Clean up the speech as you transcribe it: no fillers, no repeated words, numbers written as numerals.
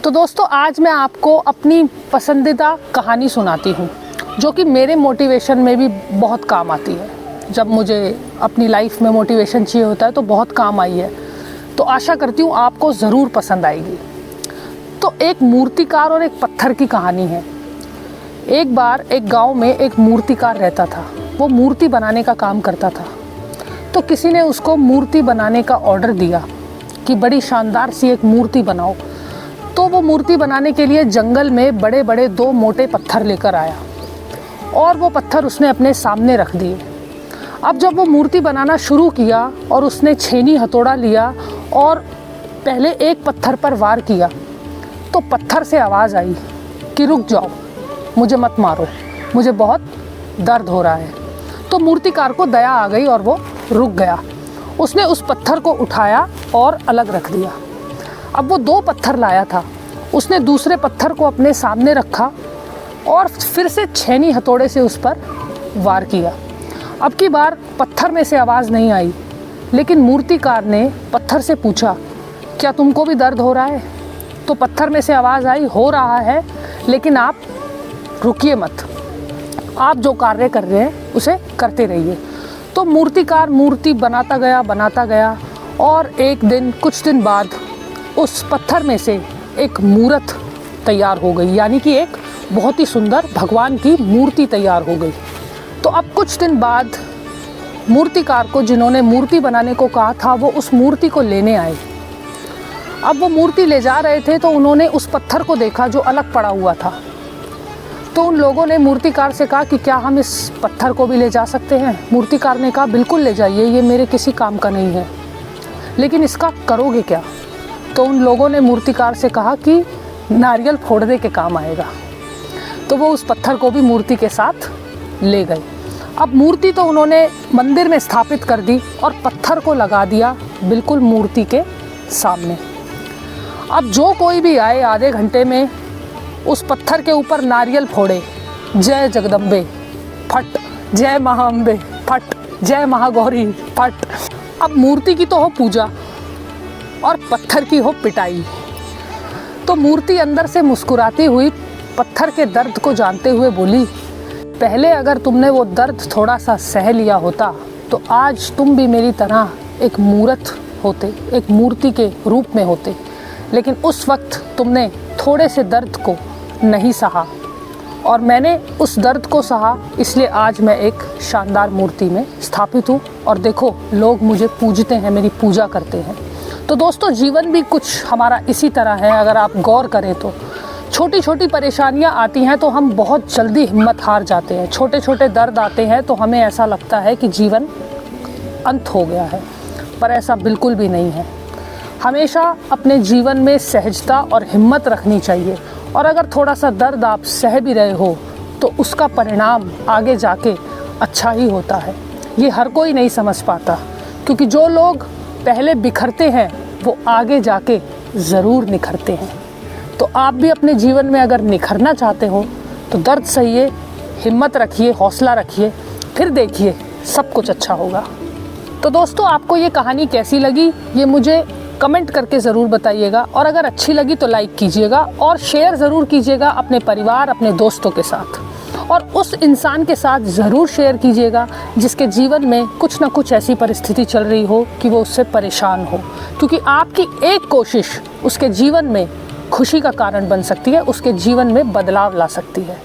तो दोस्तों आज मैं आपको अपनी पसंदीदा कहानी सुनाती हूँ जो कि मेरे मोटिवेशन में भी बहुत काम आती है। जब मुझे अपनी लाइफ में मोटिवेशन चाहिए होता है तो बहुत काम आई है। तो आशा करती हूँ आपको ज़रूर पसंद आएगी। तो एक मूर्तिकार और एक पत्थर की कहानी है। एक बार एक गांव में एक मूर्तिकार रहता था। वो मूर्ति बनाने का काम करता था। तो किसी ने उसको मूर्ति बनाने का ऑर्डर दिया कि बड़ी शानदार सी एक मूर्ति बनाओ। तो वो मूर्ति बनाने के लिए जंगल में बड़े बड़े दो मोटे पत्थर लेकर आया और वो पत्थर उसने अपने सामने रख दिए। अब जब वो मूर्ति बनाना शुरू किया और उसने छेनी हथौड़ा लिया और पहले एक पत्थर पर वार किया तो पत्थर से आवाज़ आई कि रुक जाओ, मुझे मत मारो, मुझे बहुत दर्द हो रहा है। तो मूर्तिकार को दया आ गई और वो रुक गया। उसने उस पत्थर को उठाया और अलग रख दिया। अब वो दो पत्थर लाया था। उसने दूसरे पत्थर को अपने सामने रखा और फिर से छेनी हथौड़े से उस पर वार किया। अब की बार पत्थर में से आवाज़ नहीं आई, लेकिन मूर्तिकार ने पत्थर से पूछा, क्या तुमको भी दर्द हो रहा है? तो पत्थर में से आवाज़ आई, हो रहा है, लेकिन आप रुकिए मत, आप जो कार्य कर रहे हैं उसे करते रहिए। तो मूर्तिकार मूर्ति बनाता गया और एक दिन कुछ दिन बाद उस पत्थर में से एक मूर्त तैयार हो गई, यानी कि एक बहुत ही सुंदर भगवान की मूर्ति तैयार हो गई। तो अब कुछ दिन बाद मूर्तिकार को जिन्होंने मूर्ति बनाने को कहा था वो उस मूर्ति को लेने आए। अब वो मूर्ति ले जा रहे थे तो उन्होंने उस पत्थर को देखा जो अलग पड़ा हुआ था। तो उन लोगों ने मूर्तिकार से कहा कि क्या हम इस पत्थर को भी ले जा सकते हैं? मूर्तिकार ने कहा बिल्कुल ले जाइए, ये मेरे किसी काम का नहीं है, लेकिन इसका करोगे क्या? तो उन लोगों ने मूर्तिकार से कहा कि नारियल फोड़ने के काम आएगा। तो वो उस पत्थर को भी मूर्ति के साथ ले गए। अब मूर्ति तो उन्होंने मंदिर में स्थापित कर दी और पत्थर को लगा दिया बिल्कुल मूर्ति के सामने। अब जो कोई भी आए आधे घंटे में उस पत्थर के ऊपर नारियल फोड़े, जय जगदम्बे फट, जय महाअंबे फट, जय महागौरी फट। अब मूर्ति की तो हो पूजा और पत्थर की हो पिटाई। तो मूर्ति अंदर से मुस्कुराती हुई पत्थर के दर्द को जानते हुए बोली, पहले अगर तुमने वो दर्द थोड़ा सा सह लिया होता तो आज तुम भी मेरी तरह एक मूर्त होते, एक मूर्ति के रूप में होते, लेकिन उस वक्त तुमने थोड़े से दर्द को नहीं सहा और मैंने उस दर्द को सहा, इसलिए आज मैं एक शानदार मूर्ति में स्थापित हूँ और देखो लोग मुझे पूजते हैं, मेरी पूजा करते हैं। तो दोस्तों जीवन भी कुछ हमारा इसी तरह है। अगर आप गौर करें तो छोटी छोटी परेशानियां आती हैं तो हम बहुत जल्दी हिम्मत हार जाते हैं। छोटे छोटे दर्द आते हैं तो हमें ऐसा लगता है कि जीवन अंत हो गया है, पर ऐसा बिल्कुल भी नहीं है। हमेशा अपने जीवन में सहजता और हिम्मत रखनी चाहिए और अगर थोड़ा सा दर्द आप सह भी रहे हो तो उसका परिणाम आगे जाके अच्छा ही होता है। ये हर कोई नहीं समझ पाता, क्योंकि जो लोग पहले बिखरते हैं वो आगे जाके ज़रूर निखरते हैं। तो आप भी अपने जीवन में अगर निखरना चाहते हो तो दर्द सहिए, हिम्मत रखिए, हौसला रखिए, फिर देखिए सब कुछ अच्छा होगा। तो दोस्तों आपको ये कहानी कैसी लगी ये मुझे कमेंट करके ज़रूर बताइएगा और अगर अच्छी लगी तो लाइक कीजिएगा और शेयर ज़रूर कीजिएगा अपने परिवार, अपने दोस्तों के साथ, और उस इंसान के साथ ज़रूर शेयर कीजिएगा जिसके जीवन में कुछ ना कुछ ऐसी परिस्थिति चल रही हो कि वो उससे परेशान हो, क्योंकि आपकी एक कोशिश उसके जीवन में खुशी का कारण बन सकती है, उसके जीवन में बदलाव ला सकती है।